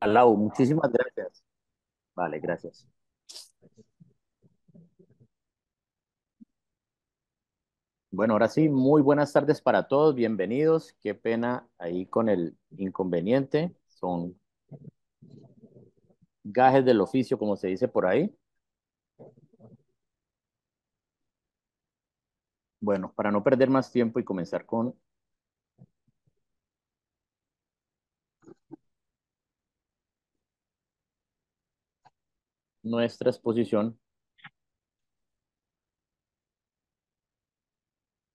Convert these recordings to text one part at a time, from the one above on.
Lau, muchísimas gracias. Vale, gracias. Bueno, ahora sí, muy buenas tardes para todos, bienvenidos. Qué pena ahí con el inconveniente. Son gajes del oficio, como se dice por ahí. Bueno, para no perder más tiempo y comenzar con nuestra exposición,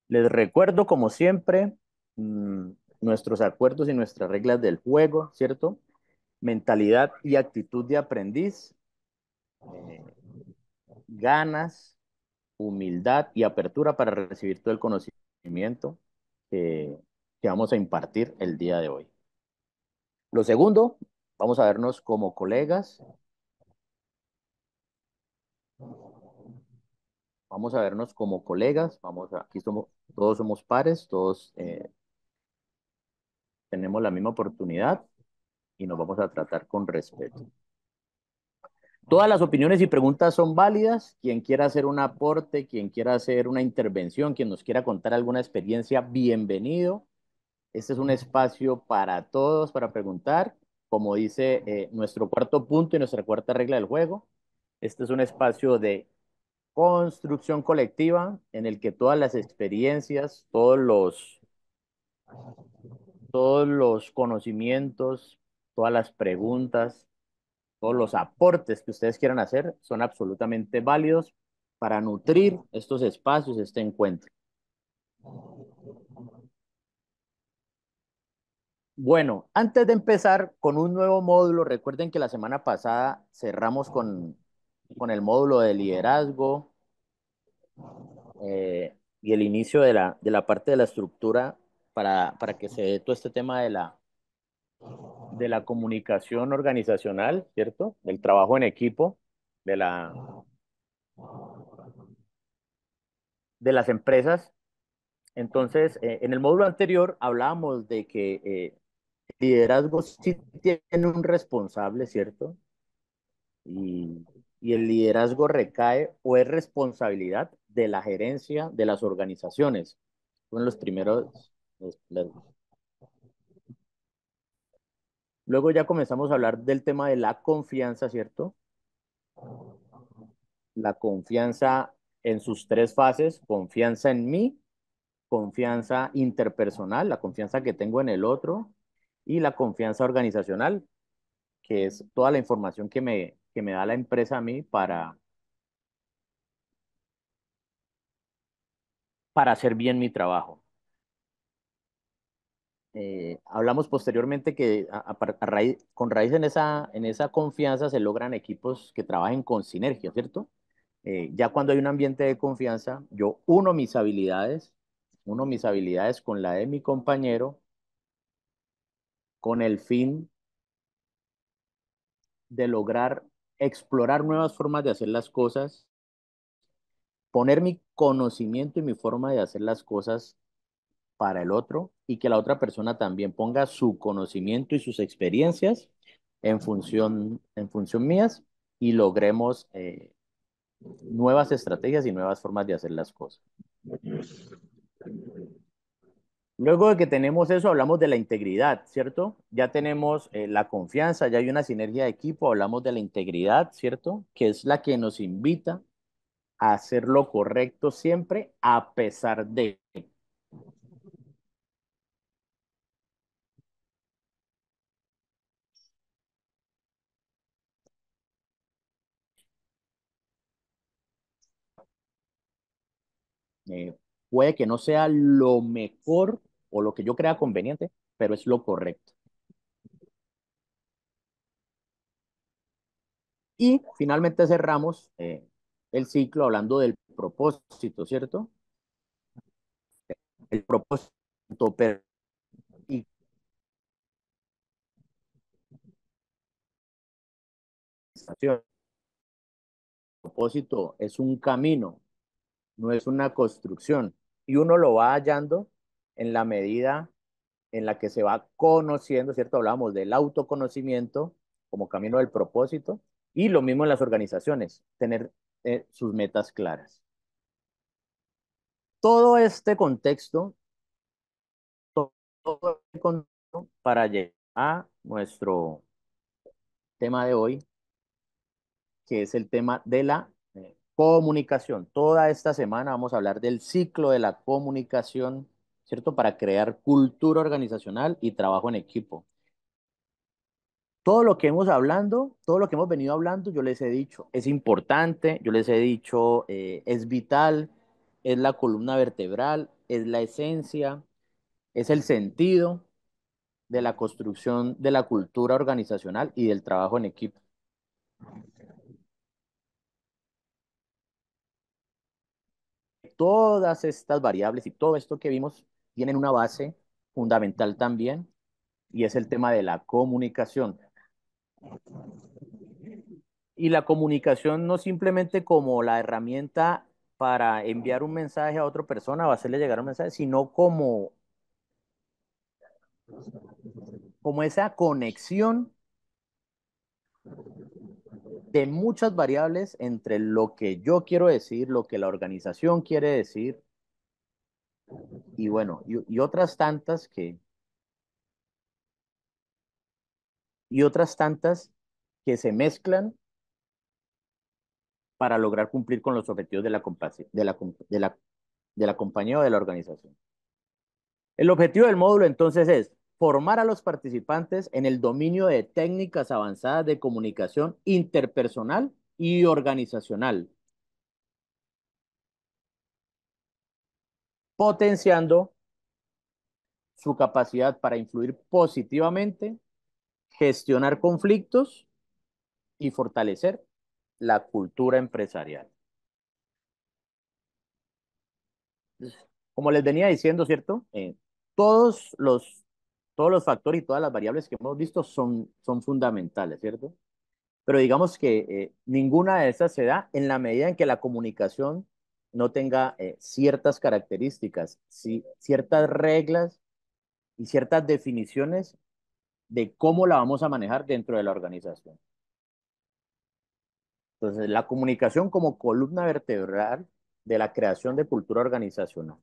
les recuerdo, como siempre, mm, nuestros acuerdos y nuestras reglas del juego, ¿cierto? Mentalidad y actitud de aprendiz, eh, ganas, humildad y apertura para recibir todo el conocimiento que, que vamos a impartir el día de hoy. Lo segundo, vamos a vernos como colegas, vamos a vernos como colegas, aquí somos, todos somos pares, todos tenemos la misma oportunidad y nos vamos a tratar con respeto. Todas las opiniones y preguntas son válidas. Quien quiera hacer un aporte, quien quiera hacer una intervención, quien nos quiera contar alguna experiencia, bienvenido. Este es un espacio para todos, para preguntar. Como dice nuestro cuarto punto y nuestra cuarta regla del juego, este es un espacio de construcción colectiva en el que todas las experiencias, todos los conocimientos, todas las preguntas, todos los aportes que ustedes quieran hacer son absolutamente válidos para nutrir estos espacios, este encuentro. Bueno, antes de empezar con un nuevo módulo, recuerden que la semana pasada cerramos con el módulo de liderazgo y el inicio de la parte de la estructura para que se dé todo este tema de la comunicación organizacional, ¿cierto? Del trabajo en equipo, de de las empresas. Entonces, en el módulo anterior hablábamos de que liderazgo sí tiene un responsable, ¿cierto? Y, y el liderazgo recae o es responsabilidad de la gerencia de las organizaciones. Fueron los primeros. Luego ya comenzamos a hablar del tema de la confianza, ¿cierto? La confianza en sus tres fases: confianza en mí, confianza interpersonal, la confianza que tengo en el otro, y la confianza organizacional, que es toda la información que me da la empresa a mí para hacer bien mi trabajo. Hablamos posteriormente que con raíz en esa confianza se logran equipos que trabajen con sinergia, ¿cierto? Ya cuando hay un ambiente de confianza, yo uno mis habilidades con la de mi compañero, con el fin de lograr explorar nuevas formas de hacer las cosas, poner mi conocimiento y mi forma de hacer las cosas para el otro y que la otra persona también ponga su conocimiento y sus experiencias en función mías y logremos nuevas estrategias y nuevas formas de hacer las cosas. Luego de que tenemos eso, hablamos de la integridad, ¿cierto? Ya tenemos la confianza, ya hay una sinergia de equipo, hablamos de la integridad, ¿cierto? Que es la que nos invita a hacer lo correcto siempre, a pesar de. Eh, Puede que no sea lo mejor o lo que yo crea conveniente, pero es lo correcto. Y finalmente cerramos el ciclo hablando del propósito, ¿cierto? El propósito y propósito es un camino, no es una construcción. Y uno lo va hallando en la medida en la que se va conociendo, ¿cierto? Hablamos del autoconocimiento como camino del propósito y lo mismo en las organizaciones, tener sus metas claras. Todo este contexto, todo este contexto para llegar a nuestro tema de hoy, que es el tema de la comunicación. Toda esta semana vamos a hablar del ciclo de la comunicación, ¿cierto? Para crear cultura organizacional y trabajo en equipo. Todo lo que hemos hablando, todo lo que hemos venido hablando, yo les he dicho, es importante, yo les he dicho, es vital, es la columna vertebral, es la esencia, es el sentido de la construcción de la cultura organizacional y del trabajo en equipo. Todas estas variables y todo esto que vimos tienen una base fundamental también y es el tema de la comunicación. Y la comunicación no simplemente como la herramienta para enviar un mensaje a otra persona o hacerle llegar un mensaje, sino como esa conexión de muchas variables entre lo que yo quiero decir, lo que la organización quiere decir y bueno, y otras tantas y otras tantas que se mezclan para lograr cumplir con los objetivos de la compañía o de la organización. El objetivo del módulo entonces es formar a los participantes en el dominio de técnicas avanzadas de comunicación interpersonal y organizacional, potenciando su capacidad para influir positivamente, gestionar conflictos y fortalecer la cultura empresarial. Como les venía diciendo, ¿cierto? Todos los, todos los factores y todas las variables que hemos visto son fundamentales, ¿cierto? Pero digamos que ninguna de estas se da en la medida en que la comunicación no tenga ciertas características, ciertas reglas y ciertas definiciones de cómo la vamos a manejar dentro de la organización. Entonces, la comunicación como columna vertebral de la creación de cultura organizacional.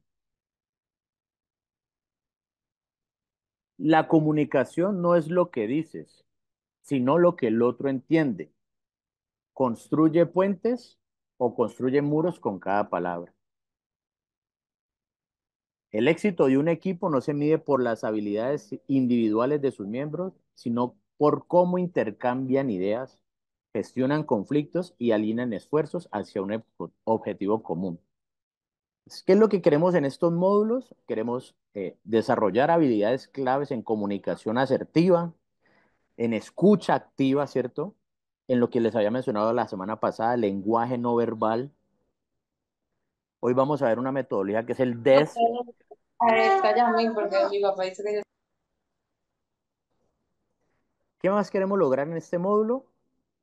La comunicación no es lo que dices, sino lo que el otro entiende. Construye puentes o construye muros con cada palabra. El éxito de un equipo no se mide por las habilidades individuales de sus miembros, sino por cómo intercambian ideas, gestionan conflictos y alinean esfuerzos hacia un objetivo común. ¿Qué es lo que queremos en estos módulos? Queremos desarrollar habilidades claves en comunicación asertiva, en escucha activa, ¿cierto? En lo que les había mencionado la semana pasada, lenguaje no verbal. Hoy vamos a ver una metodología que es el DESC. Cállame, porque mi papá dice que yo... ¿Qué más queremos lograr en este módulo?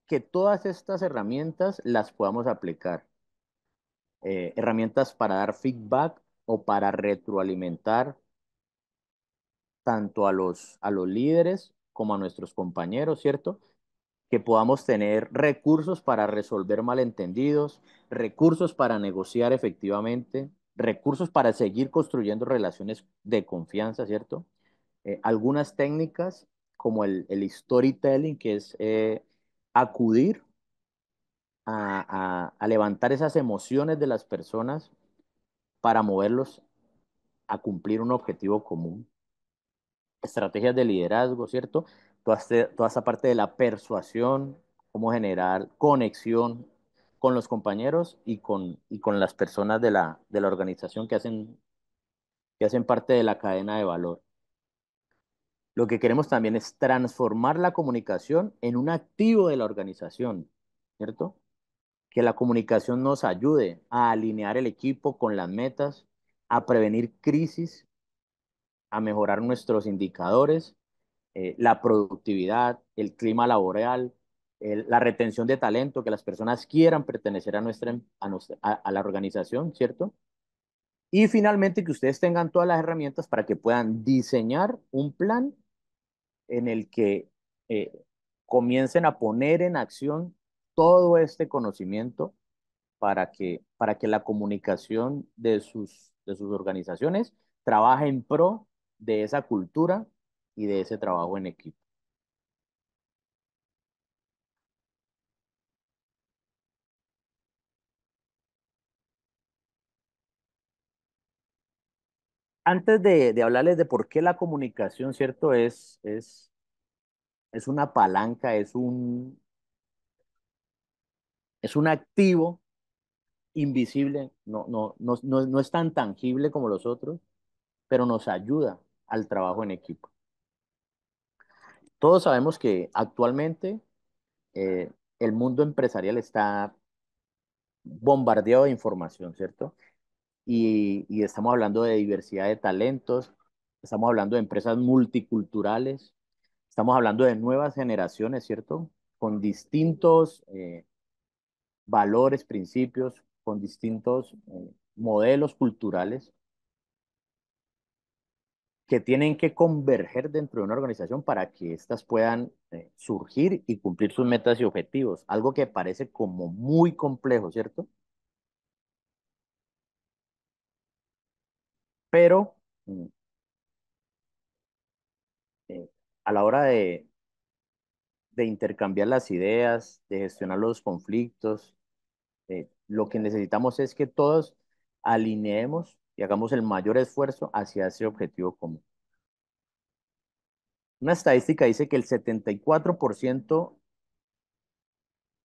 Que todas estas herramientas las podamos aplicar. Herramientas para dar feedback o para retroalimentar tanto a los líderes como a nuestros compañeros, ¿cierto? Que podamos tener recursos para resolver malentendidos, recursos para negociar efectivamente, recursos para seguir construyendo relaciones de confianza, ¿cierto? Algunas técnicas como el storytelling, que es acudir a levantar esas emociones de las personas para moverlos a cumplir un objetivo común. Estrategias de liderazgo, ¿cierto? Toda esta parte de la persuasión, cómo generar conexión con los compañeros y con las personas de la organización que hacen parte de la cadena de valor. Lo que queremos también es transformar la comunicación en un activo de la organización, ¿cierto? Que la comunicación nos ayude a alinear el equipo con las metas, a prevenir crisis, a mejorar nuestros indicadores, la productividad, el clima laboral, la retención de talento, que las personas quieran pertenecer a la organización, ¿cierto? Y finalmente que ustedes tengan todas las herramientas para que puedan diseñar un plan en el que eh, comiencen a poner en acción todo este conocimiento para que la comunicación de sus organizaciones trabaje en pro de esa cultura y de ese trabajo en equipo. Antes de hablarles de por qué la comunicación, ¿cierto? Es una palanca, es un activo invisible, no es tan tangible como los otros, pero nos ayuda al trabajo en equipo. Todos sabemos que actualmente el mundo empresarial está bombardeado de información, ¿cierto? Y estamos hablando de diversidad de talentos, estamos hablando de empresas multiculturales, estamos hablando de nuevas generaciones, ¿cierto? Con distintos valores, principios, con distintos modelos culturales que tienen que converger dentro de una organización para que éstas puedan surgir y cumplir sus metas y objetivos. Algo que parece como muy complejo, ¿cierto? Pero mm, eh, a la hora de intercambiar las ideas, de gestionar los conflictos, lo que necesitamos es que todos alineemos y hagamos el mayor esfuerzo hacia ese objetivo común. Una estadística dice que el 74%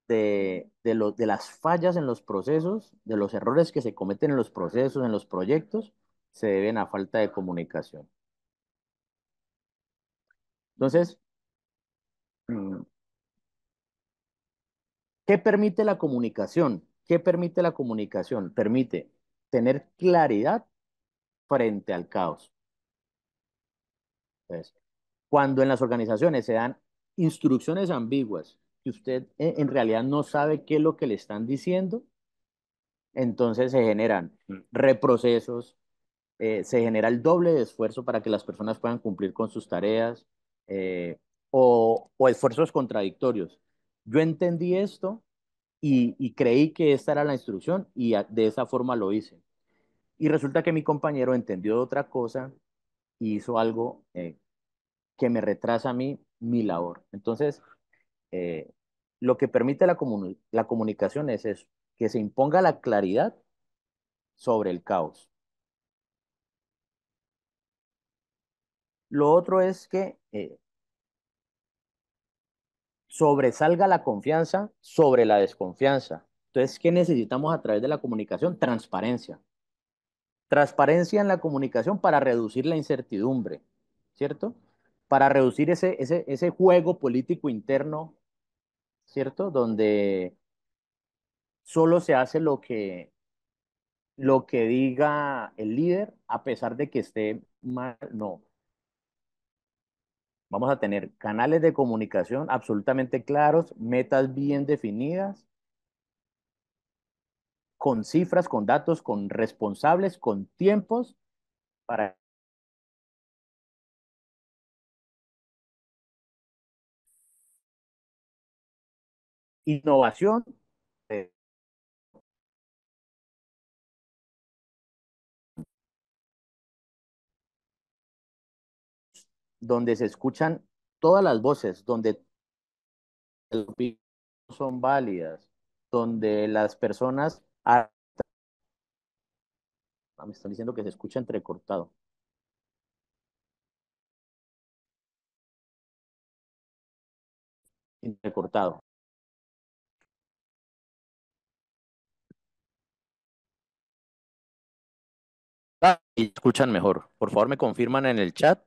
de las fallas en los procesos, de los errores que se cometen en los procesos, en los proyectos, se deben a falta de comunicación. Entonces, mm, ¿qué permite la comunicación? ¿Qué permite la comunicación? Permite tener claridad frente al caos. Entonces, cuando en las organizaciones se dan instrucciones ambiguas, que usted en realidad no sabe qué es lo que le están diciendo, entonces se generan reprocesos, se genera el doble de esfuerzo para que las personas puedan cumplir con sus tareas o esfuerzos contradictorios. Yo entendí esto y creí que esta era la instrucción y de esa forma lo hice. Y resulta que mi compañero entendió otra cosa y hizo algo que me retrasa a mí mi labor. Entonces, eh, lo que permite la comunicación es eso, que se imponga la claridad sobre el caos. Lo otro es que sobresalga la confianza sobre la desconfianza. Entonces, ¿qué necesitamos a través de la comunicación? Transparencia. Transparencia en la comunicación para reducir la incertidumbre, ¿cierto? Para reducir ese juego político interno, ¿cierto? Donde solo se hace lo que diga el líder, a pesar de que esté mal. No, vamos a tener canales de comunicación absolutamente claros, metas bien definidas, con cifras, con datos, con responsables, con tiempos para innovación, eh, donde se escuchan todas las voces, donde las opiniones son válidas, donde las personas, me están diciendo que se escucha entrecortado, entrecortado. Y escuchan mejor. Por favor, me confirman en el chat.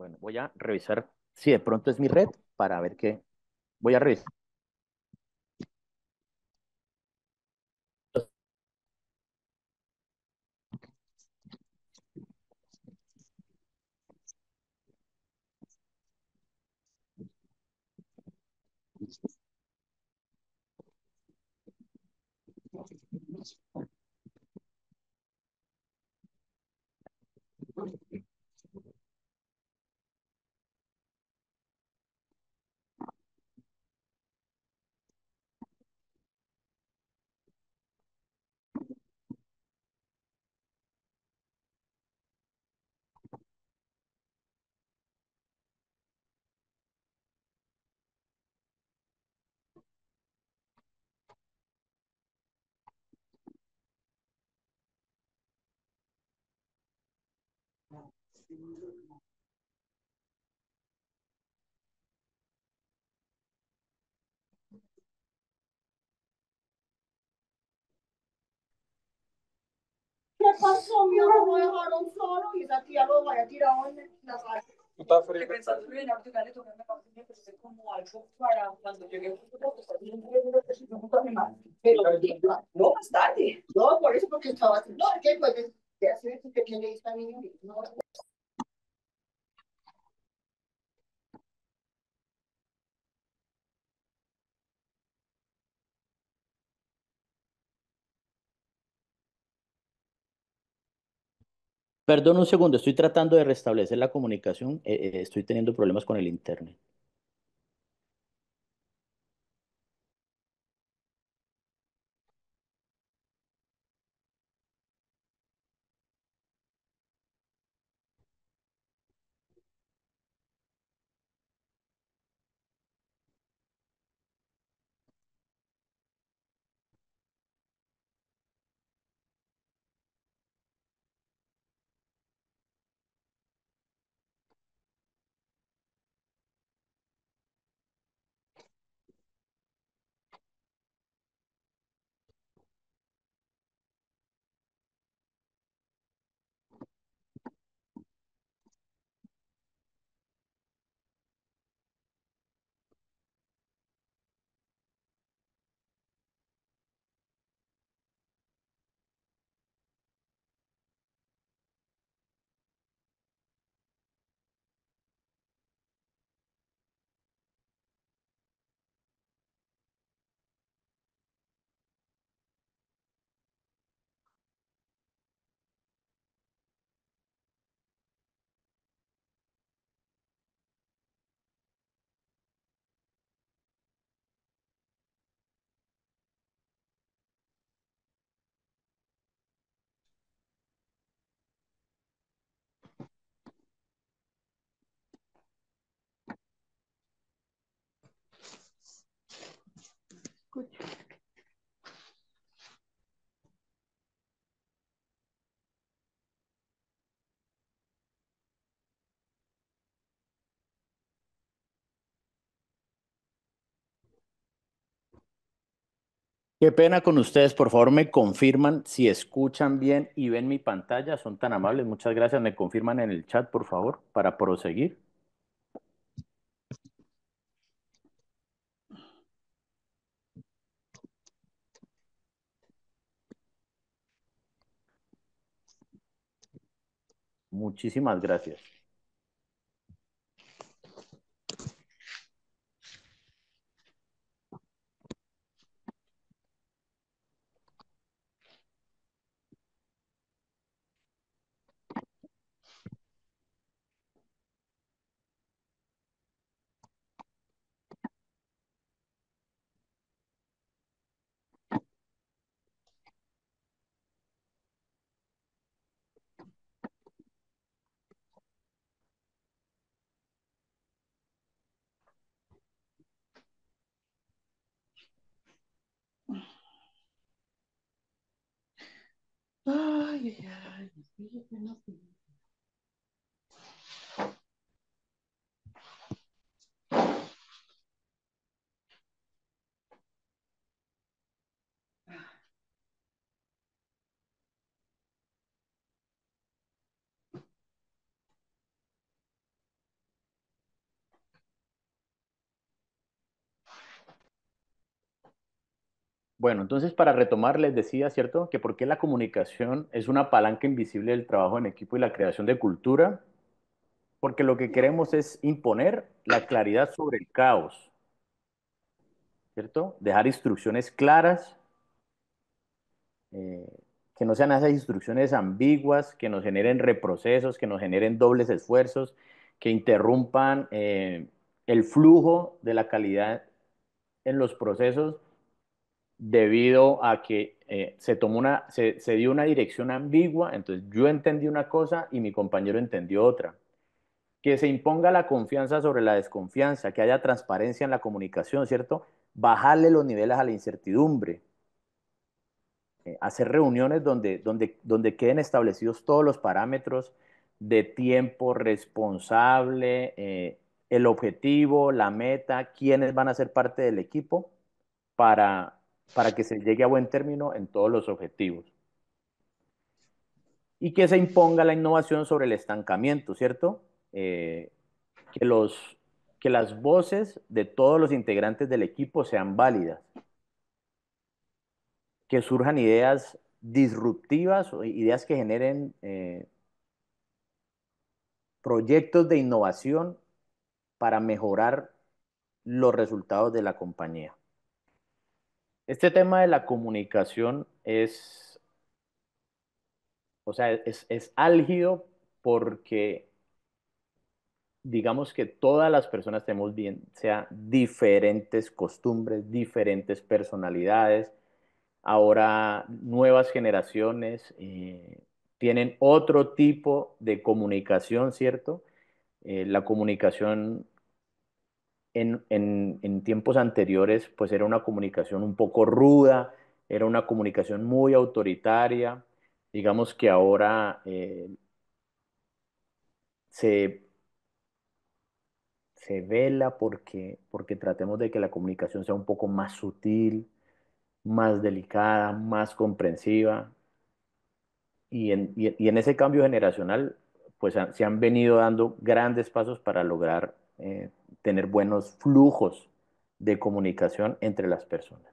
Bueno, voy a revisar si de pronto es mi red para ver qué. Voy a revisar. ¿Qué pasó, mi amor? Lo dejaron solo y esa tía lo vaya tirado en la calle. ¿Tú estás frío? Pensando en la le toca me parece que es como algo para cuando llegue a punto que está bien, pero no más tarde. No, por eso porque estaba así. No, es que pues de hacer ese pequeño esta niña. No, Perdón un segundo, estoy tratando de restablecer la comunicación. Estoy teniendo problemas con el internet. Qué pena con ustedes, por favor me confirman si escuchan bien y ven mi pantalla, son tan amables, muchas gracias, me confirman en el chat, por favor, para proseguir. Muchísimas gracias. ay, ay, ay. Bueno, entonces para retomar, les decía, ¿cierto? Que por qué la comunicación es una palanca invisible del trabajo en equipo y la creación de cultura. Porque lo que queremos es imponer la claridad sobre el caos, ¿cierto? Dejar instrucciones claras, eh, que no sean esas instrucciones ambiguas, que nos generen reprocesos, que nos generen dobles esfuerzos, que interrumpan el flujo de la calidad en los procesos debido a que se dio una dirección ambigua, entonces yo entendí una cosa y mi compañero entendió otra. Que se imponga la confianza sobre la desconfianza, que haya transparencia en la comunicación, ¿cierto? Bajarle los niveles a la incertidumbre, hacer reuniones donde queden establecidos todos los parámetros de tiempo responsable, el objetivo, la meta, quiénes van a ser parte del equipo para, para que se llegue a buen término en todos los objetivos. Y que se imponga la innovación sobre el estancamiento, ¿cierto? Que, los, que las voces de todos los integrantes del equipo sean válidas, que surjan ideas disruptivas o ideas que generen proyectos de innovación para mejorar los resultados de la compañía. Este tema de la comunicación o sea, es álgido porque digamos que todas las personas tenemos bien, sea diferentes costumbres, diferentes personalidades. Ahora nuevas generaciones tienen otro tipo de comunicación, ¿cierto? La comunicación en tiempos anteriores, pues era una comunicación un poco ruda, era una comunicación muy autoritaria. Digamos que ahora se se vela porque tratemos de que la comunicación sea un poco más sutil, más delicada, más comprensiva. Y en ese cambio generacional, pues se han venido dando grandes pasos para lograr tener buenos flujos de comunicación entre las personas.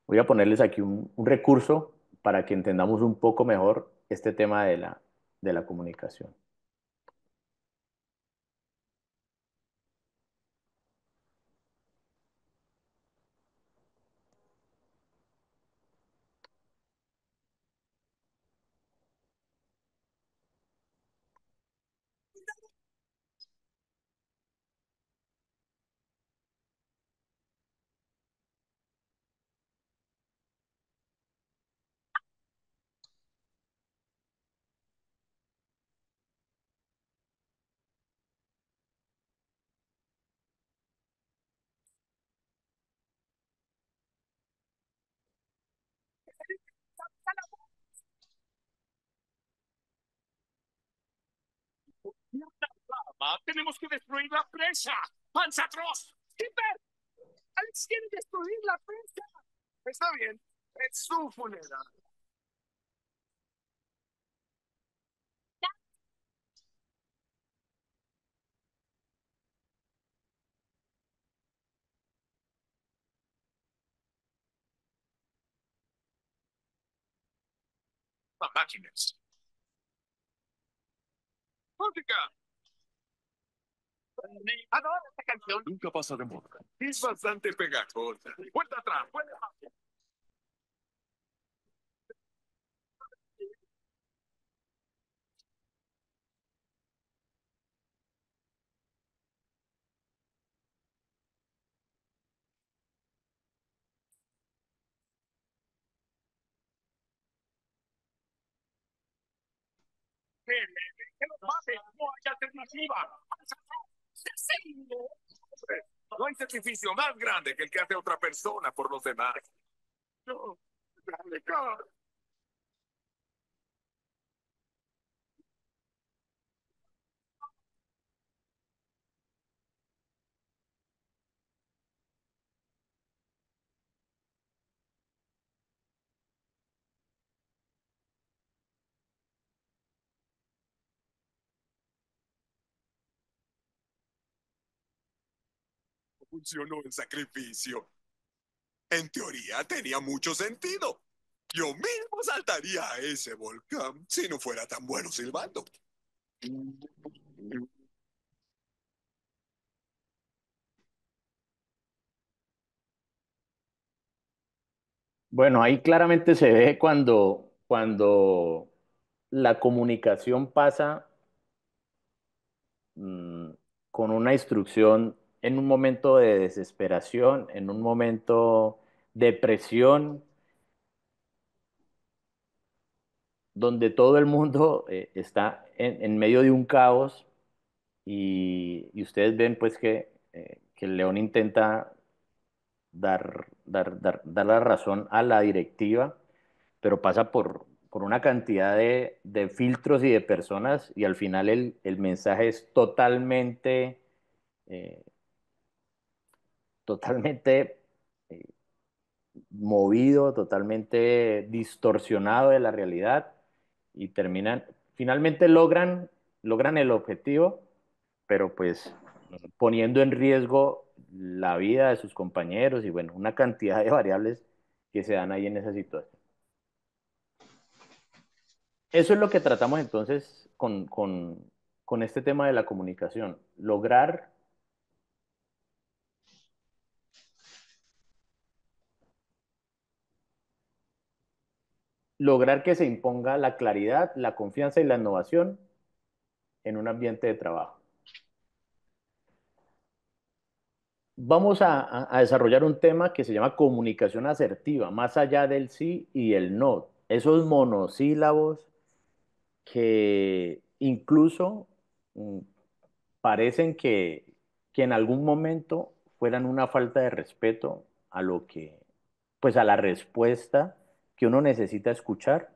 Voy a ponerles aquí un recurso para que entendamos un poco mejor este tema de la comunicación. Tenemos que destruir la presa. ¡Panza atroz! ¡Skipper! ¡Alex quiere destruir la presa! Está bien. Es su funeral. Las máquinas. ¡Música! Adoro esta canción. Nunca pasa de moda. Es bastante pegajosa. Vuelta atrás. Vuelta atrás. ¡Que nos mate! ¡No hay alternativa! ¡Panza atroz! ¡Asesino! No hay sacrificio más grande que el que hace otra persona por los demás. No, dale, cara. Funcionó el sacrificio. En teoría tenía mucho sentido. Yo mismo saltaría a ese volcán si no fuera tan bueno silbando. Bueno, ahí claramente se ve cuando la comunicación pasa mm, con una instrucción en un momento de desesperación, en un momento de presión, donde todo el mundo está en medio de un caos y ustedes ven pues que el León intenta dar la razón a la directiva, pero pasa por una cantidad de filtros y de personas y al final el mensaje es eh, totalmente eh, movido, totalmente distorsionado de la realidad y finalmente logran el objetivo, pero pues poniendo en riesgo la vida de sus compañeros y bueno, una cantidad de variables que se dan ahí en esa situación. Eso es lo que tratamos entonces con este tema de la comunicación, lograr que se imponga la claridad, la confianza y la innovación en un ambiente de trabajo. Vamos a desarrollar un tema que se llama comunicación asertiva, más allá del sí y el no. Esos monosílabos que incluso mm, parecen que en algún momento fueran una falta de respeto a pues a la respuesta que uno necesita escuchar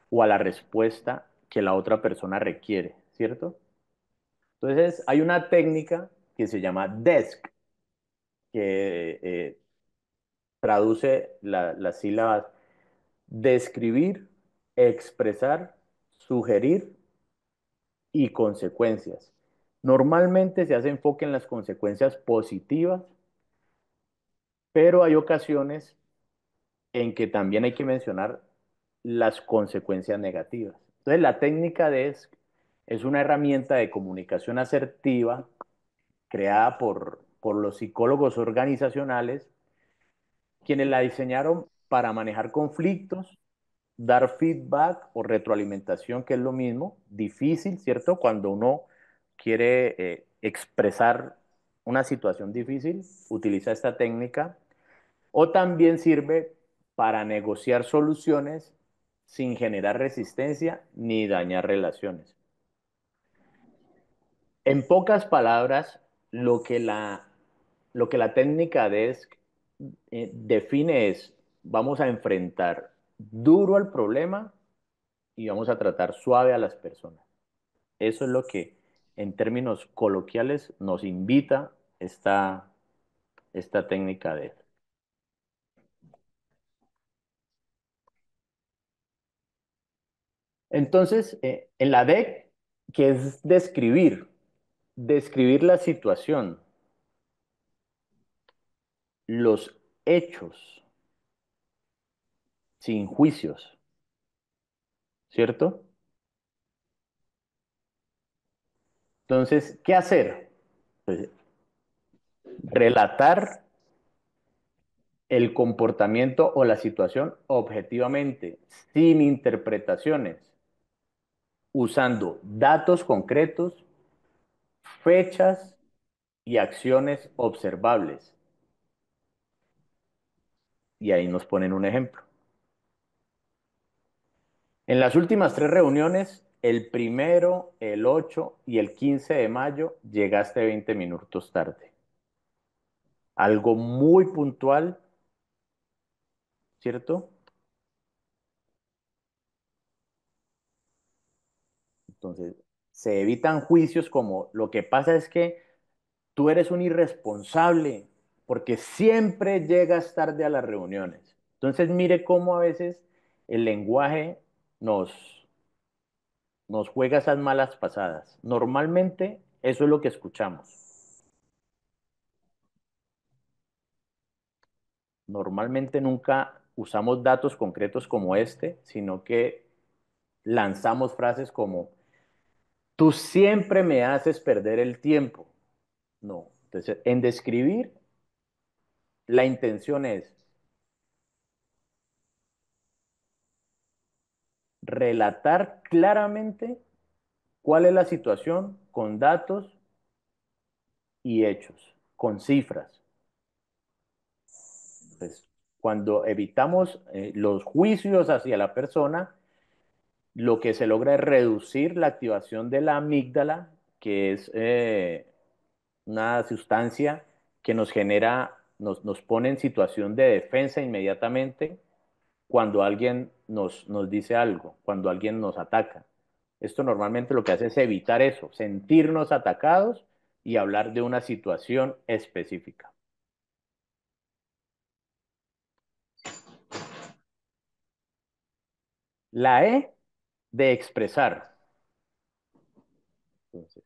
o a la respuesta que la otra persona requiere, ¿cierto? Entonces, hay una técnica que se llama DESC, que traduce las sílabas describir, expresar, sugerir y consecuencias. Normalmente se hace enfoque en las consecuencias positivas, pero hay ocasiones en que también hay que mencionar las consecuencias negativas. Entonces, la técnica DESC es una herramienta de comunicación asertiva creada por los psicólogos organizacionales, quienes la diseñaron para manejar conflictos, dar feedback o retroalimentación, que es lo mismo, difícil, ¿cierto? Cuando uno quiere expresar una situación difícil, utiliza esta técnica. O también sirve para negociar soluciones sin generar resistencia ni dañar relaciones. En pocas palabras, lo que la técnica DESC define es, vamos a enfrentar duro al problema y vamos a tratar suave a las personas. Eso es lo que en términos coloquiales nos invita esta técnica DESC. Entonces, en la DEC, que es describir la situación, los hechos, sin juicios, ¿cierto? Entonces, ¿qué hacer? Pues, relatar el comportamiento o la situación objetivamente, sin interpretaciones, usando datos concretos, fechas y acciones observables. Y ahí nos ponen un ejemplo. En las últimas 3 reuniones, el primero, el 8 y el 15 de mayo, llegaste 20 minutos tarde. Algo muy puntual, ¿cierto? Entonces, se evitan juicios como lo que pasa es que tú eres un irresponsable porque siempre llegas tarde a las reuniones. Entonces, mire cómo a veces el lenguaje nos juega esas malas pasadas. Normalmente, eso es lo que escuchamos. normalmente nunca usamos datos concretos como este, sino que lanzamos frases como, tú siempre me haces perder el tiempo. No. Entonces, en describir, la intención es relatar claramente cuál es la situación con datos y hechos, con cifras. Entonces, cuando evitamos los juicios hacia la persona, lo que se logra es reducir la activación de la amígdala, que es una sustancia que nos genera, nos pone en situación de defensa inmediatamente cuando alguien nos dice algo, cuando alguien nos ataca. Esto normalmente lo que hace es evitar eso, sentirnos atacados y hablar de una situación específica. La E de expresar. Entonces,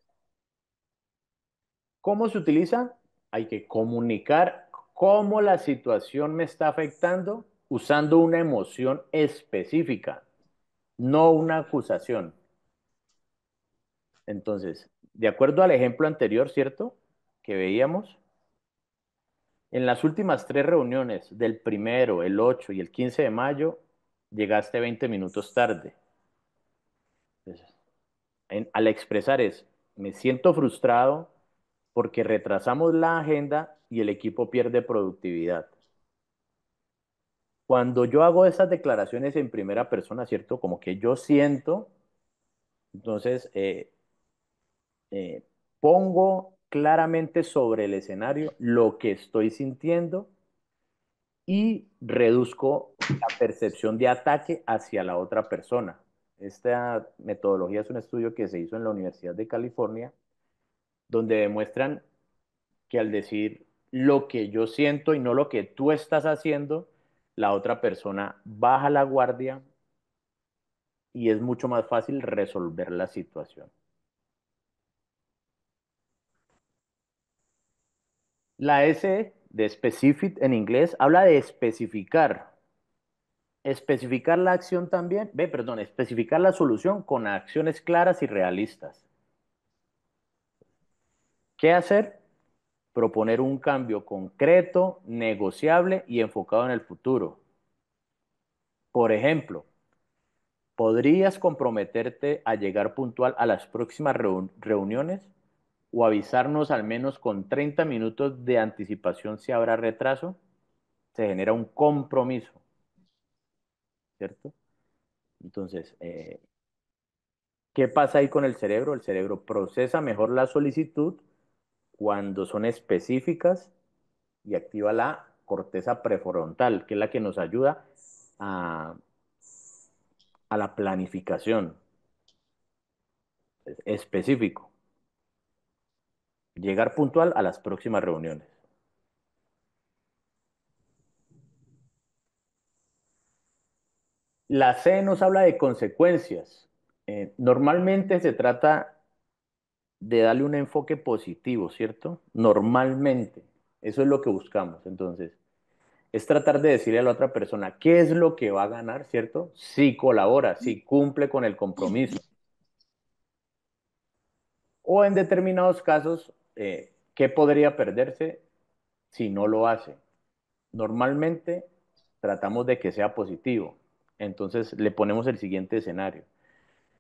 ¿cómo se utiliza? Hay que comunicar cómo la situación me está afectando usando una emoción específica, no una acusación. Entonces, de acuerdo al ejemplo anterior, ¿cierto? Que veíamos, en las últimas 3 reuniones del 1, el 8 y el 15 de mayo, llegaste 20 minutos tarde. Entonces, al expresar es, me siento frustrado porque retrasamos la agenda y el equipo pierde productividad. Cuando yo hago esas declaraciones en primera persona, ¿cierto? Como que yo siento, entonces eh, pongo claramente sobre el escenario lo que estoy sintiendo y reduzco la percepción de ataque hacia la otra persona. Esta metodología es un estudio que se hizo en la Universidad de California, donde demuestran que al decir lo que yo siento y no lo que tú estás haciendo, la otra persona baja la guardia y es mucho más fácil resolver la situación. La S de specific en inglés habla de especificar. Especificar la acción también, perdón, especificar la solución con acciones claras y realistas. ¿Qué hacer? Proponer un cambio concreto, negociable y enfocado en el futuro. Por ejemplo, ¿podrías comprometerte a llegar puntual a las próximas reuniones o avisarnos al menos con 30 minutos de anticipación si habrá retraso? Se genera un compromiso, ¿cierto? Entonces, ¿qué pasa ahí con el cerebro? El cerebro procesa mejor la solicitud cuando son específicas y activa la corteza prefrontal, que es la que nos ayuda a, a la planificación. Es específico. Llegar puntual a las próximas reuniones. La C nos habla de consecuencias. Normalmente se trata de darle un enfoque positivo, ¿cierto? Normalmente. Eso es lo que buscamos. Entonces, es tratar de decirle a la otra persona qué es lo que va a ganar, ¿cierto? Si colabora, si cumple con el compromiso. O en determinados casos, ¿qué podría perderse si no lo hace? Normalmente tratamos de que sea positivo. Entonces le ponemos el siguiente escenario.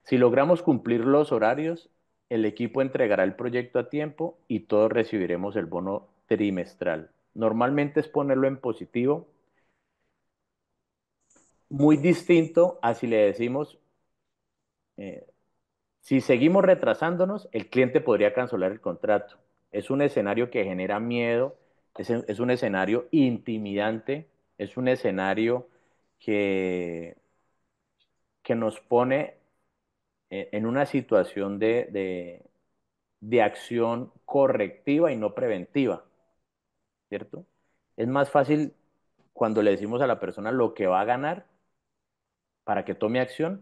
Si logramos cumplir los horarios, el equipo entregará el proyecto a tiempo y todos recibiremos el bono trimestral. Normalmente es ponerlo en positivo, muy distinto a si le decimos, eh, si seguimos retrasándonos, el cliente podría cancelar el contrato. Es un escenario que genera miedo, es un escenario intimidante, es un escenario que, que nos pone en una situación de acción correctiva y no preventiva, ¿cierto? Es más fácil cuando le decimos a la persona lo que va a ganar para que tome acción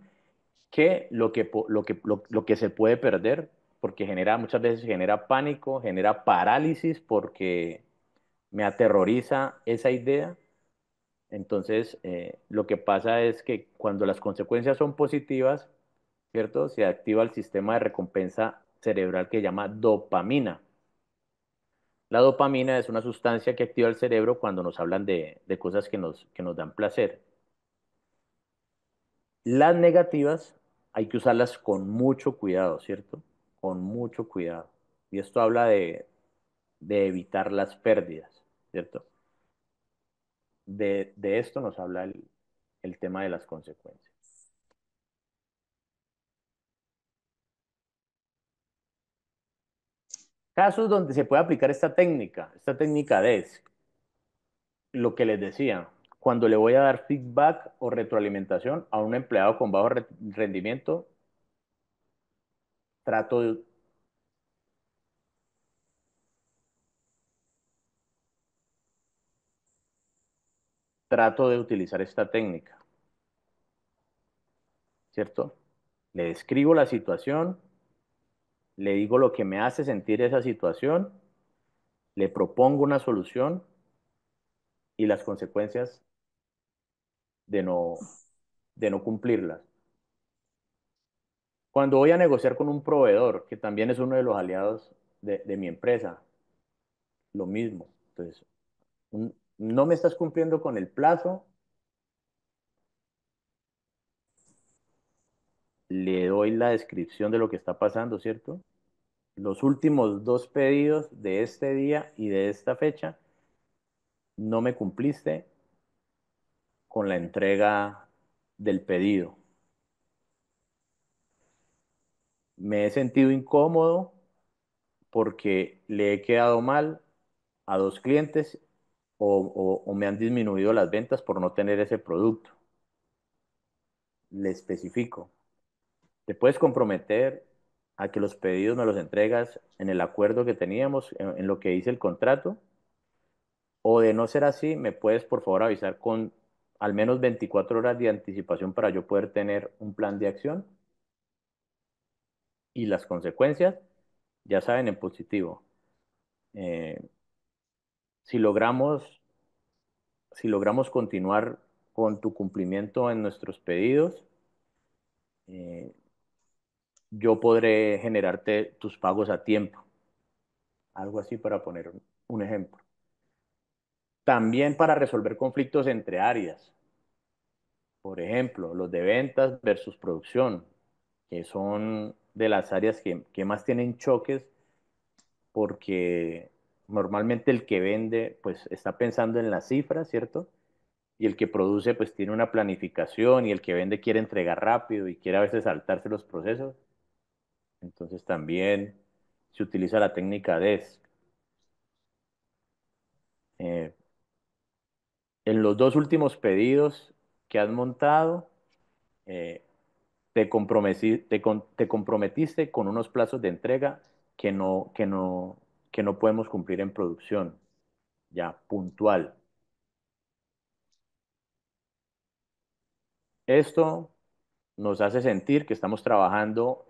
que lo que se puede perder, porque genera, muchas veces genera pánico, genera parálisis, porque me aterroriza esa idea Entonces, lo que pasa es que cuando las consecuencias son positivas, ¿cierto? Se activa el sistema de recompensa cerebral que llama dopamina. La dopamina es una sustancia que activa el cerebro cuando nos hablan de cosas que nos dan placer. Las negativas hay que usarlas con mucho cuidado, ¿cierto? Con mucho cuidado. Y esto habla de evitar las pérdidas, ¿cierto? De esto nos habla el tema de las consecuencias. Casos donde se puede aplicar esta técnica DESC, lo que les decía, cuando le voy a dar feedback o retroalimentación a un empleado con bajo rendimiento, trato de, trato de utilizar esta técnica, ¿cierto? Le describo la situación, le digo lo que me hace sentir esa situación, le propongo una solución y las consecuencias de no, de no cumplirlas. Cuando voy a negociar con un proveedor, que también es uno de los aliados de mi empresa, lo mismo. Entonces, no me estás cumpliendo con el plazo, le doy la descripción de lo que está pasando, ¿cierto? Los últimos dos pedidos de este día y de esta fecha, no me cumpliste con la entrega del pedido. Me he sentido incómodo porque le he quedado mal a dos clientes o me han disminuido las ventas por no tener ese producto. Le especifico. Te puedes comprometer a que los pedidos me los entregas en el acuerdo que teníamos, en lo que dice el contrato, o de no ser así, me puedes por favor avisar con al menos 24 horas de anticipación para yo poder tener un plan de acción y las consecuencias, ya saben, en positivo. Eh, si logramos, si logramos continuar con tu cumplimiento en nuestros pedidos, eh, yo podré generarte tus pagos a tiempo. Algo así para poner un ejemplo. También para resolver conflictos entre áreas. Por ejemplo, los de ventas versus producción, que son de las áreas que más tienen choques porque normalmente el que vende pues está pensando en las cifras, ¿cierto? Y el que produce pues tiene una planificación y el que vende quiere entregar rápido y quiere a veces saltarse los procesos. Entonces también se utiliza la técnica DESC. Eh, en los dos últimos pedidos que has montado, eh, te comprometiste con unos plazos de entrega que no podemos cumplir en producción, ya puntual. Esto nos hace sentir que estamos trabajando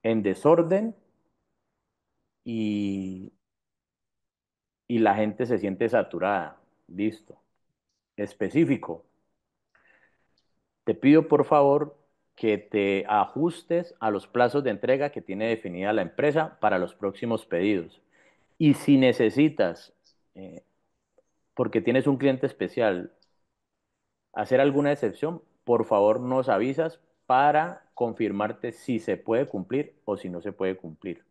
en desorden y, y la gente se siente saturada. Listo. Específico. Te pido por favor que te ajustes a los plazos de entrega que tiene definida la empresa para los próximos pedidos. Y si necesitas, porque tienes un cliente especial, hacer alguna excepción, por favor nos avisas para confirmarte si se puede cumplir o si no se puede cumplir.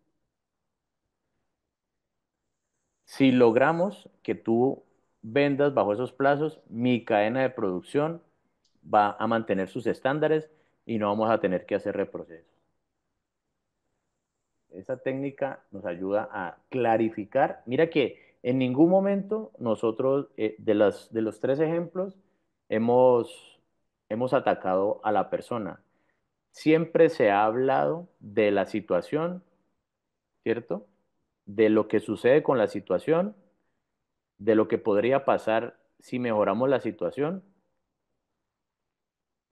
Si logramos que tú vendas bajo esos plazos, mi cadena de producción va a mantener sus estándares y no vamos a tener que hacer reprocesos. Esa técnica nos ayuda a clarificar. Mira que en ningún momento nosotros, de los tres ejemplos, hemos atacado a la persona. Siempre se ha hablado de la situación, ¿cierto? De lo que sucede con la situación, de lo que podría pasar si mejoramos la situación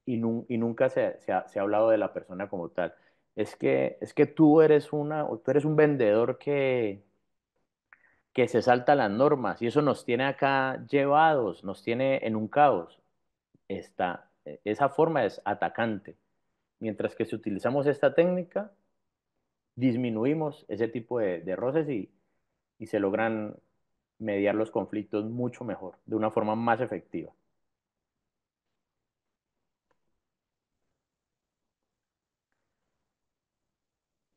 y nunca se ha hablado de la persona como tal. Es que tú eres un vendedor que se salta las normas y eso nos tiene acá llevados, nos tiene en un caos. Esa forma es atacante. Mientras que si utilizamos esta técnica, disminuimos ese tipo de roces y se logran mediar los conflictos mucho mejor, de una forma más efectiva.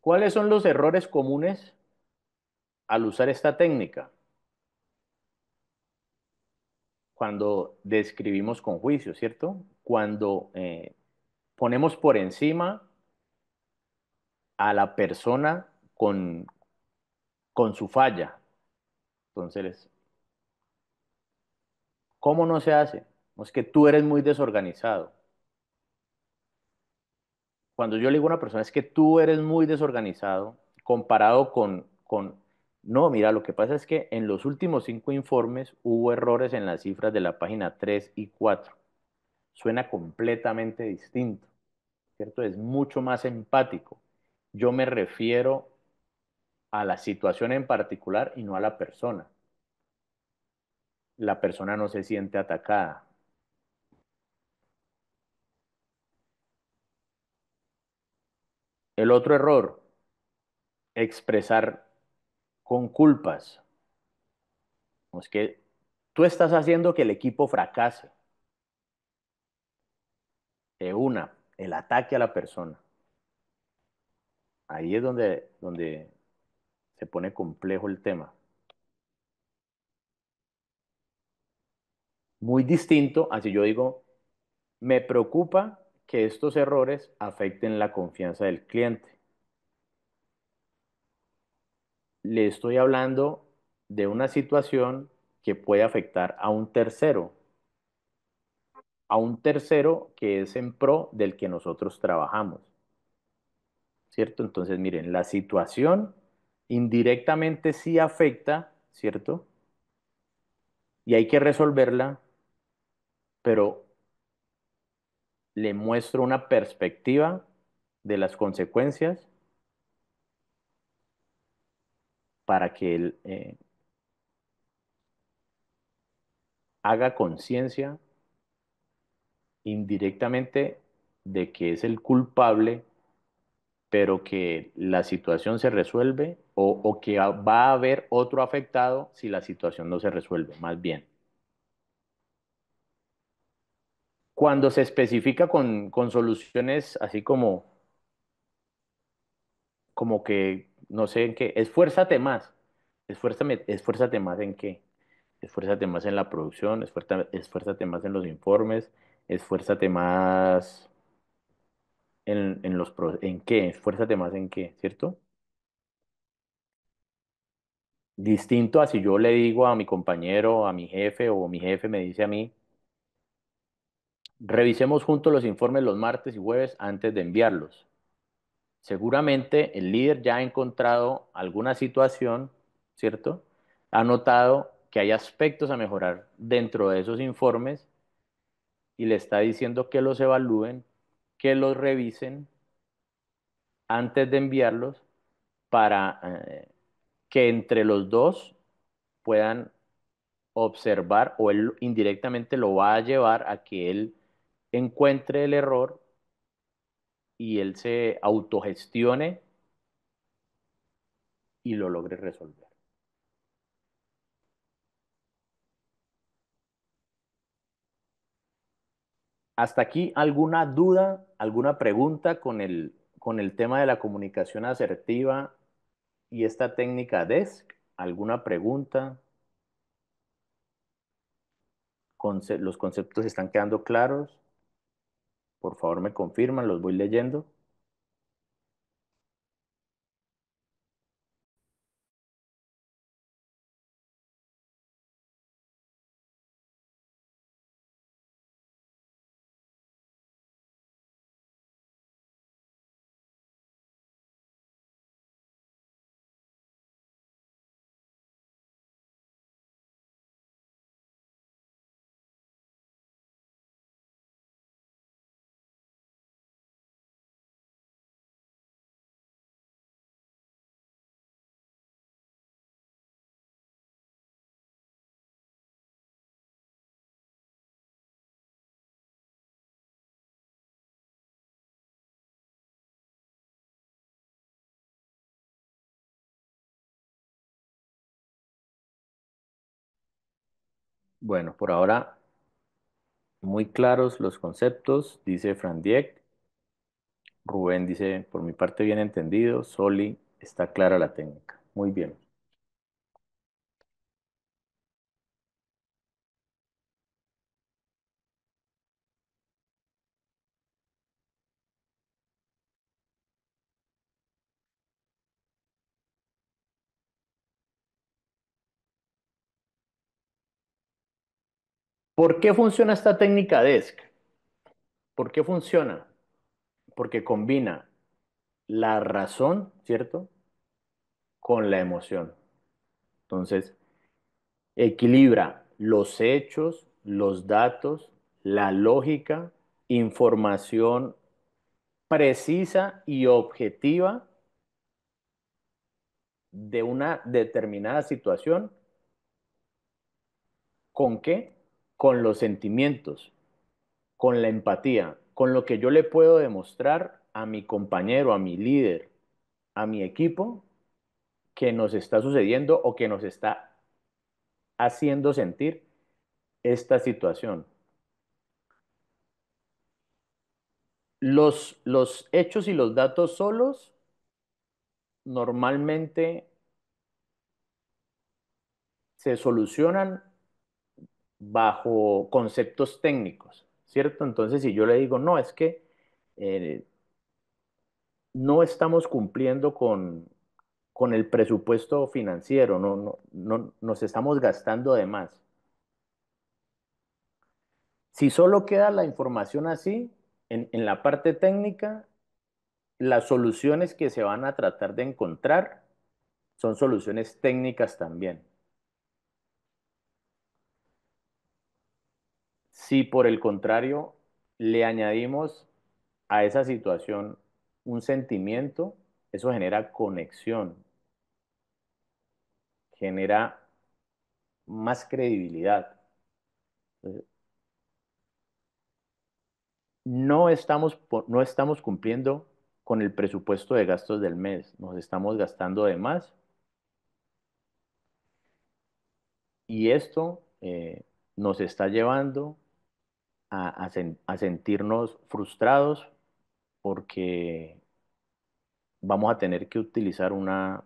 ¿Cuáles son los errores comunes al usar esta técnica? Cuando describimos con juicio, ¿cierto? Cuando ponemos por encima a la persona con su falla. Entonces, ¿cómo no se hace? No es que tú eres muy desorganizado. Cuando yo le digo a una persona es que tú eres muy desorganizado comparado no, mira, lo que pasa es que en los últimos 5 informes hubo errores en las cifras de la página 3 y 4. Suena completamente distinto, ¿cierto? Es mucho más empático. Yo me refiero a la situación en particular y no a la persona. La persona no se siente atacada. El otro error, expresar con culpas. No, es que tú estás haciendo que el equipo fracase. El ataque a la persona. Ahí es donde se pone complejo el tema. Muy distinto, así yo digo, me preocupa que estos errores afecten la confianza del cliente. Le estoy hablando de una situación que puede afectar a un tercero que es en pro del que nosotros trabajamos, ¿cierto? Entonces, miren, la situación indirectamente sí afecta, ¿cierto? Y hay que resolverla, pero le muestro una perspectiva de las consecuencias para que él haga conciencia indirectamente de que es el culpable, pero que la situación se resuelve o que va a haber otro afectado si la situación no se resuelve, más bien. Cuando se especifica con soluciones así como que, no sé en qué, esfuérzate más. Esfuérzate más en qué. Esfuérzate más en la producción, esfuérzate más en los informes, esfuérzate más en qué, esfuérzate más en qué, ¿cierto? Distinto a si yo le digo a mi compañero, a mi jefe o mi jefe me dice a mí, revisemos juntos los informes los martes y jueves antes de enviarlos. Seguramente el líder ya ha encontrado alguna situación, ¿cierto? Ha notado que hay aspectos a mejorar dentro de esos informes y le está diciendo que los evalúen, que los revisen antes de enviarlos para que entre los dos puedan observar o él indirectamente lo va a llevar a que él encuentre el error y él se autogestione y lo logre resolver. ¿Hasta aquí alguna duda, alguna pregunta con el tema de la comunicación asertiva y esta técnica DESC? ¿Alguna pregunta? ¿Los conceptos están quedando claros? Por favor, me confirman, los voy leyendo. Bueno, por ahora muy claros los conceptos, dice Fran Dieck. Rubén dice, por mi parte bien entendido. Soli, está clara la técnica. Muy bien. ¿Por qué funciona esta técnica DESC? ¿Por qué funciona? Porque combina la razón, ¿cierto? Con la emoción. Entonces, equilibra los hechos, los datos, la lógica, información precisa y objetiva de una determinada situación. ¿Con qué? Con los sentimientos, con la empatía, con lo que yo le puedo demostrar a mi compañero, a mi líder, a mi equipo, que nos está sucediendo o que nos está haciendo sentir esta situación. Los hechos y los datos solos normalmente se solucionan bajo conceptos técnicos, ¿cierto? Entonces, si yo le digo, no, es que eh, no estamos cumpliendo con el presupuesto financiero, no, nos estamos gastando de más. Si solo queda la información así, en la parte técnica, las soluciones que se van a tratar de encontrar son soluciones técnicas también. Si por el contrario le añadimos a esa situación un sentimiento, eso genera conexión, genera más credibilidad. Entonces, no estamos cumpliendo con el presupuesto de gastos del mes, nos estamos gastando de más y esto nos está llevando a sentirnos frustrados porque vamos a tener que utilizar una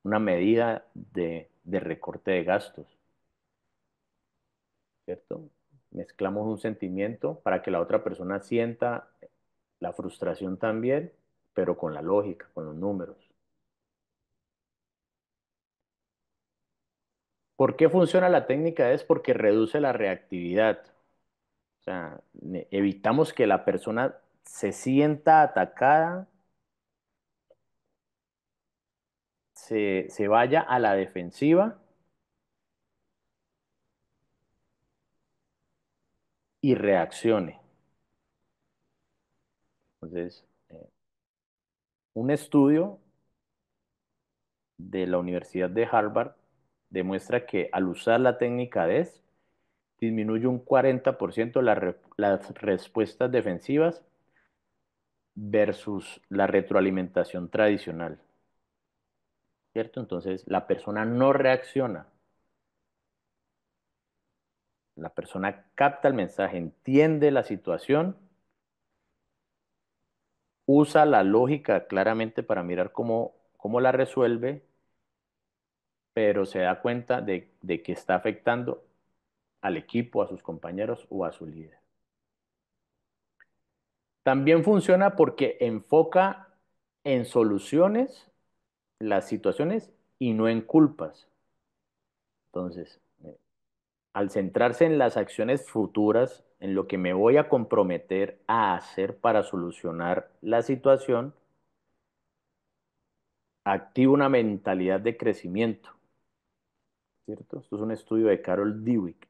medida de recorte de gastos, ¿cierto? Mezclamos un sentimiento para que la otra persona sienta la frustración también, pero con la lógica, con los números. ¿Por qué funciona la técnica? Es porque reduce la reactividad. O sea, evitamos que la persona se sienta atacada, se vaya a la defensiva y reaccione. Entonces, un estudio de la Universidad de Harvard demuestra que al usar la técnica DES disminuye un 40% las respuestas defensivas versus la retroalimentación tradicional, ¿cierto? Entonces, la persona no reacciona, la persona capta el mensaje, entiende la situación, usa la lógica claramente para mirar cómo la resuelve, pero se da cuenta de que está afectando al equipo, a sus compañeros o a su líder. También funciona porque enfoca en soluciones las situaciones y no en culpas. Entonces, al centrarse en las acciones futuras, en lo que me voy a comprometer a hacer para solucionar la situación, activo una mentalidad de crecimiento, ¿cierto? Esto es un estudio de Carol Dweck,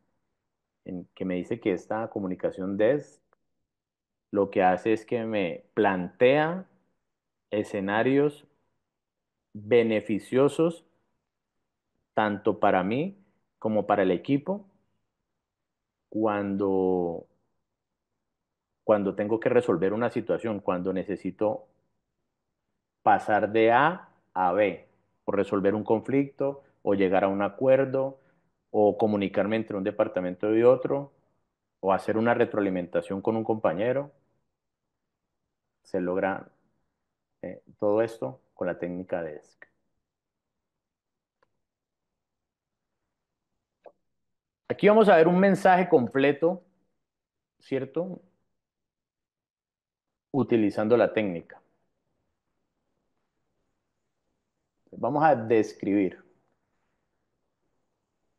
que me dice que esta comunicación DES lo que hace es que me plantea escenarios beneficiosos tanto para mí como para el equipo cuando, cuando tengo que resolver una situación, cuando necesito pasar de A a B, o resolver un conflicto, o llegar a un acuerdo, o comunicarme entre un departamento y otro, o hacer una retroalimentación con un compañero. Se logra todo esto con la técnica de ESC. Aquí vamos a ver un mensaje completo, ¿cierto? Utilizando la técnica. Vamos a describir.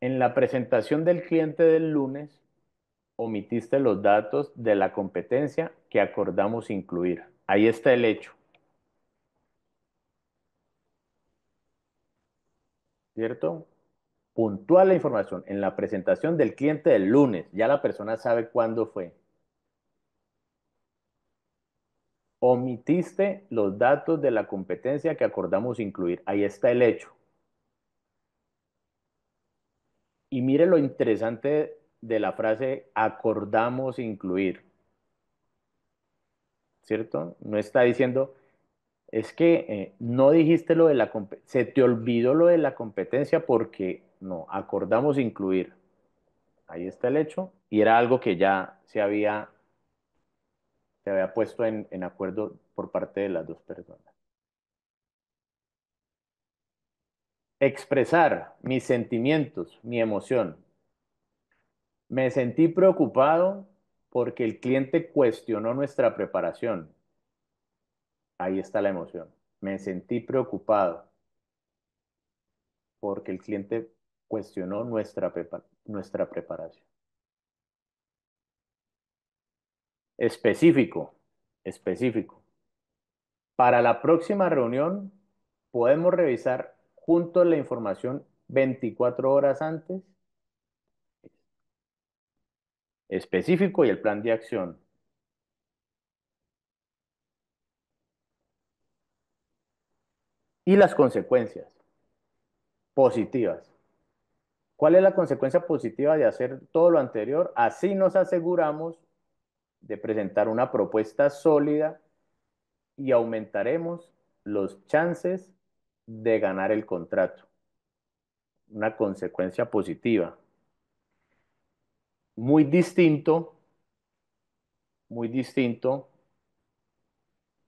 En la presentación del cliente del lunes, omitiste los datos de la competencia que acordamos incluir. Ahí está el hecho, ¿cierto? Puntual la información. En la presentación del cliente del lunes, ya la persona sabe cuándo fue. Omitiste los datos de la competencia que acordamos incluir. Ahí está el hecho. Y mire lo interesante de la frase acordamos incluir, ¿cierto? No está diciendo, es que no dijiste lo de la competencia, se te olvidó lo de la competencia porque no, acordamos incluir. Ahí está el hecho. Y era algo que ya se había puesto en acuerdo por parte de las dos personas. Expresar mis sentimientos, mi emoción. Me sentí preocupado porque el cliente cuestionó nuestra preparación. Ahí está la emoción. Me sentí preocupado porque el cliente cuestionó nuestra preparación. Específico, específico. Para la próxima reunión, podemos revisar juntos la información 24 horas antes. Específico y el plan de acción. Y las consecuencias positivas. ¿Cuál es la consecuencia positiva de hacer todo lo anterior? Así nos aseguramos de presentar una propuesta sólida y aumentaremos los chances de ganar el contrato. Una consecuencia positiva. Muy distinto, muy distinto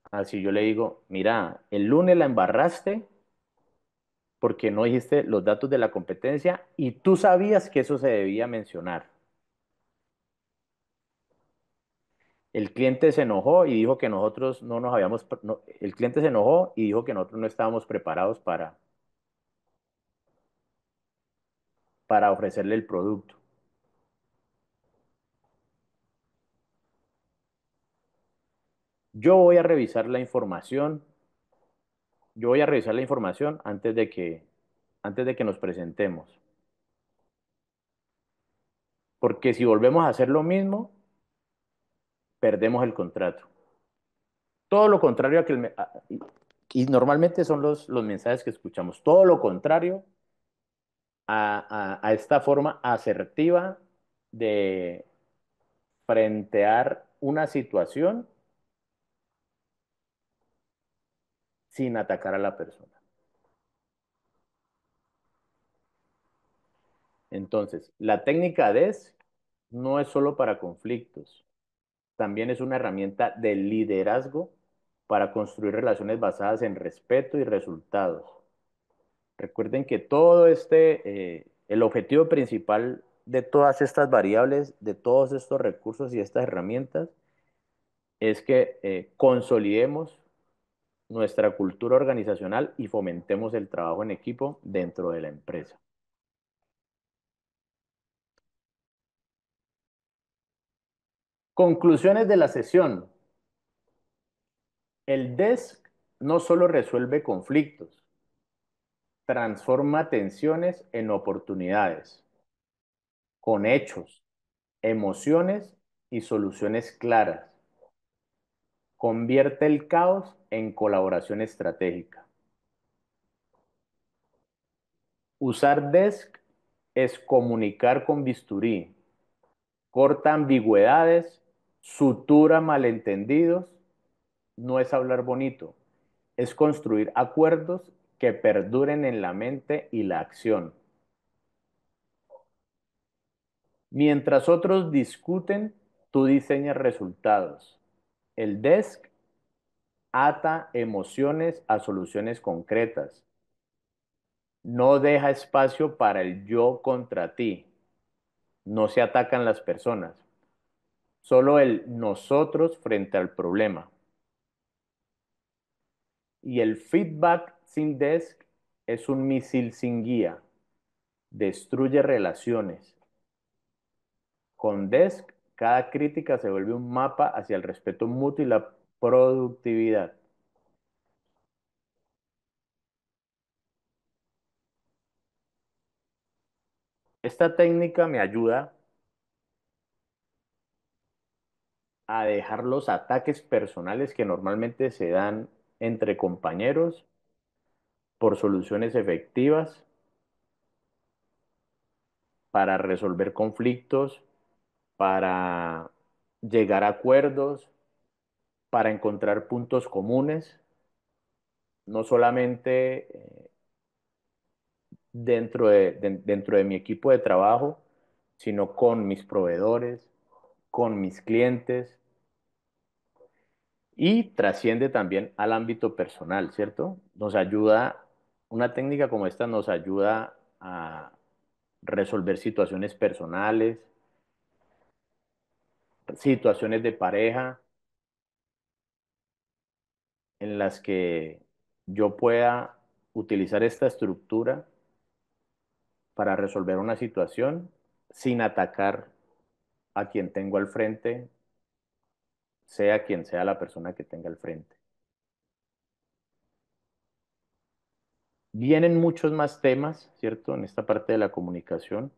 a si yo le digo, mira, el lunes la embarraste porque no dijiste los datos de la competencia y tú sabías que eso se debía mencionar. El cliente se enojó y dijo que nosotros no nos habíamos, no, el cliente se enojó y dijo que nosotros no estábamos preparados para ofrecerle el producto. Yo voy a revisar la información, yo voy a revisar la información antes de que nos presentemos. Porque si volvemos a hacer lo mismo, perdemos el contrato. Todo lo contrario a que y normalmente son los mensajes que escuchamos, todo lo contrario a esta forma asertiva de frentear una situación sin atacar a la persona. Entonces, la técnica DES no es solo para conflictos, también es una herramienta de liderazgo para construir relaciones basadas en respeto y resultados. Recuerden que el objetivo principal de todas estas variables, de todos estos recursos y estas herramientas, es que consolidemos nuestra cultura organizacional y fomentemos el trabajo en equipo dentro de la empresa. Conclusiones de la sesión. El desk no solo resuelve conflictos, transforma tensiones en oportunidades, con hechos, emociones y soluciones claras. Convierte el caos en colaboración estratégica. Usar desk es comunicar con bisturí, corta ambigüedades, sutura malentendidos, no es hablar bonito, es construir acuerdos que perduren en la mente y la acción. Mientras otros discuten, tú diseñas resultados. El desk ata emociones a soluciones concretas. No deja espacio para el yo contra ti. No se atacan las personas. Solo el nosotros frente al problema. Y el feedback sin desk es un misil sin guía. Destruye relaciones. Con desk, cada crítica se vuelve un mapa hacia el respeto mutuo y la productividad. Esta técnica me ayuda a dejar los ataques personales que normalmente se dan entre compañeros por soluciones efectivas para resolver conflictos, para llegar a acuerdos, para encontrar puntos comunes, no solamente dentro de mi equipo de trabajo, sino con mis proveedores, con mis clientes y trasciende también al ámbito personal, ¿cierto? Nos ayuda, una técnica como esta nos ayuda a resolver situaciones personales, situaciones de pareja en las que yo pueda utilizar esta estructura para resolver una situación sin atacar a quien tengo al frente, sea quien sea la persona que tenga al frente. Vienen muchos más temas, ¿cierto? En esta parte de la comunicación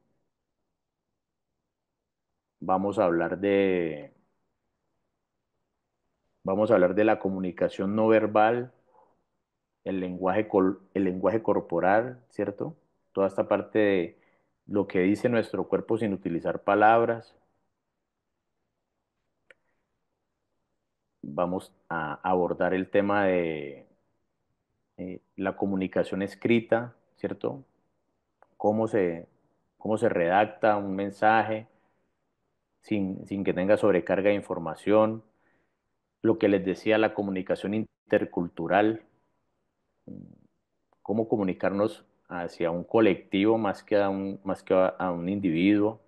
vamos a hablar de, vamos a hablar de la comunicación no verbal, el lenguaje corporal, ¿cierto? Toda esta parte de lo que dice nuestro cuerpo sin utilizar palabras. Vamos a abordar el tema de la comunicación escrita, ¿cierto? Cómo se, cómo se redacta un mensaje sin que tenga sobrecarga de información. Lo que les decía, la comunicación intercultural, cómo comunicarnos hacia un colectivo más que a un individuo.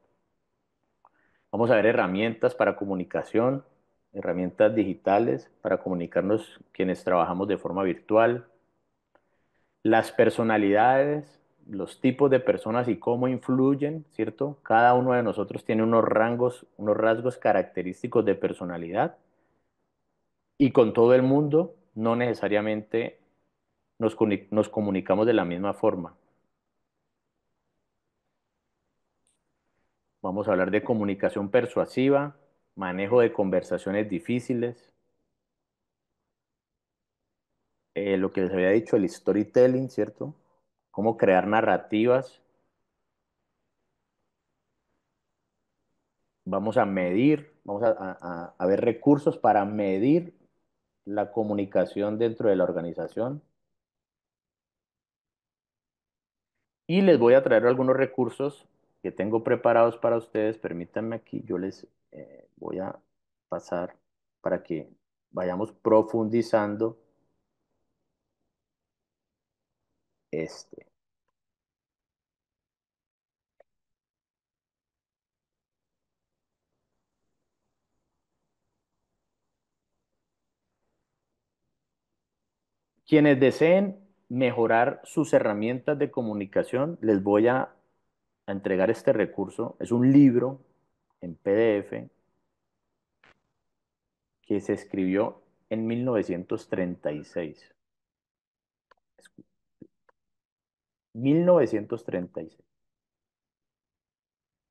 Vamos a ver herramientas para comunicación, herramientas digitales para comunicarnos quienes trabajamos de forma virtual, las personalidades, los tipos de personas y cómo influyen, ¿cierto? Cada uno de nosotros tiene unos rasgos característicos de personalidad y con todo el mundo no necesariamente nos comunicamos de la misma forma. Vamos a hablar de comunicación persuasiva, manejo de conversaciones difíciles, lo que les había dicho, el storytelling, ¿cierto? Cómo crear narrativas. Vamos a medir, a ver recursos para medir la comunicación dentro de la organización. Y les voy a traer algunos recursos que tengo preparados para ustedes. Permítanme aquí, yo les voy a pasar para que vayamos profundizando este. Quienes deseen mejorar sus herramientas de comunicación, les voy a entregar este recurso. Es un libro en PDF que se escribió en 1936. 1936.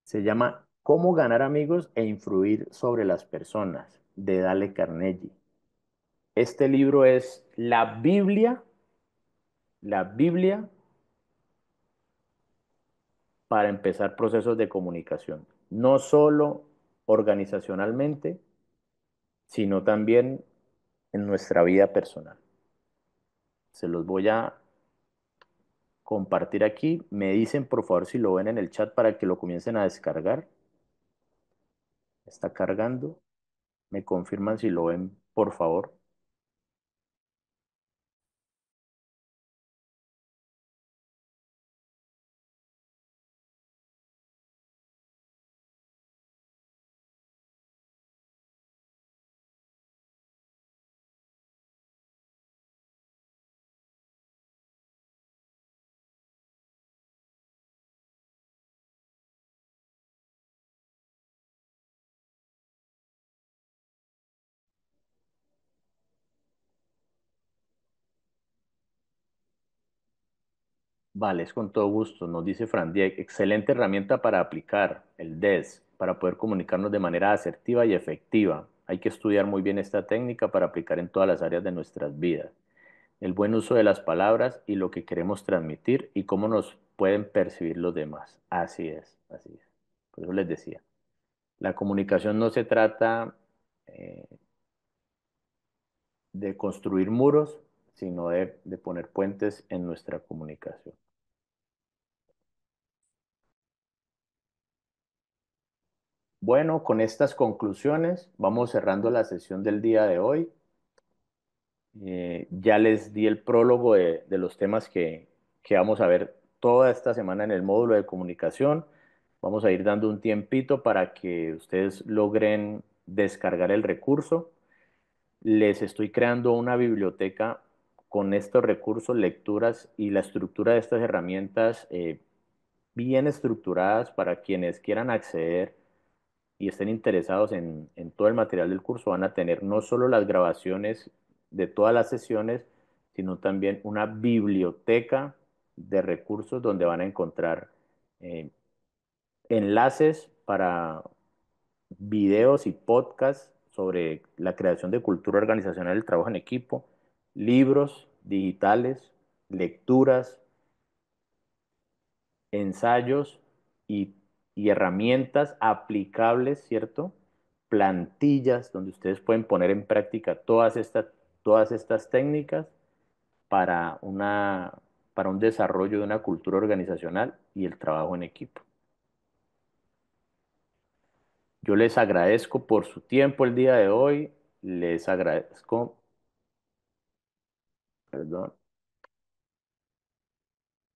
Se llama Cómo ganar amigos e influir sobre las personas, de Dale Carnegie. Este libro es la Biblia para empezar procesos de comunicación, no solo organizacionalmente, sino también en nuestra vida personal. Se los voy a compartir aquí. Me dicen por favor si lo ven en el chat para que lo comiencen a descargar. Está cargando. ¿Me confirman si lo ven, por favor? Vale, es con todo gusto. Nos dice Fran Diek, excelente herramienta para aplicar el DES, para poder comunicarnos de manera asertiva y efectiva. Hay que estudiar muy bien esta técnica para aplicar en todas las áreas de nuestras vidas. El buen uso de las palabras y lo que queremos transmitir y cómo nos pueden percibir los demás. Así es, así es. Por eso les decía, la comunicación no se trata eh, de construir muros, sino de poner puentes en nuestra comunicación. Bueno, con estas conclusiones vamos cerrando la sesión del día de hoy. Ya les di el prólogo de los temas que vamos a ver toda esta semana en el módulo de comunicación. Vamos a ir dando un tiempito para que ustedes logren descargar el recurso. Les estoy creando una biblioteca con estos recursos, lecturas y la estructura de estas herramientas bien estructuradas para quienes quieran acceder y estén interesados en todo el material del curso. Van a tener no solo las grabaciones de todas las sesiones, sino también una biblioteca de recursos donde van a encontrar eh, enlaces para videos y podcasts sobre la creación de cultura organizacional del trabajo en equipo, libros digitales, lecturas, ensayos y, y herramientas aplicables, ¿cierto? Plantillas donde ustedes pueden poner en práctica todas estas técnicas para para un desarrollo de una cultura organizacional y el trabajo en equipo. Yo les agradezco por su tiempo el día de hoy, les agradezco, perdón,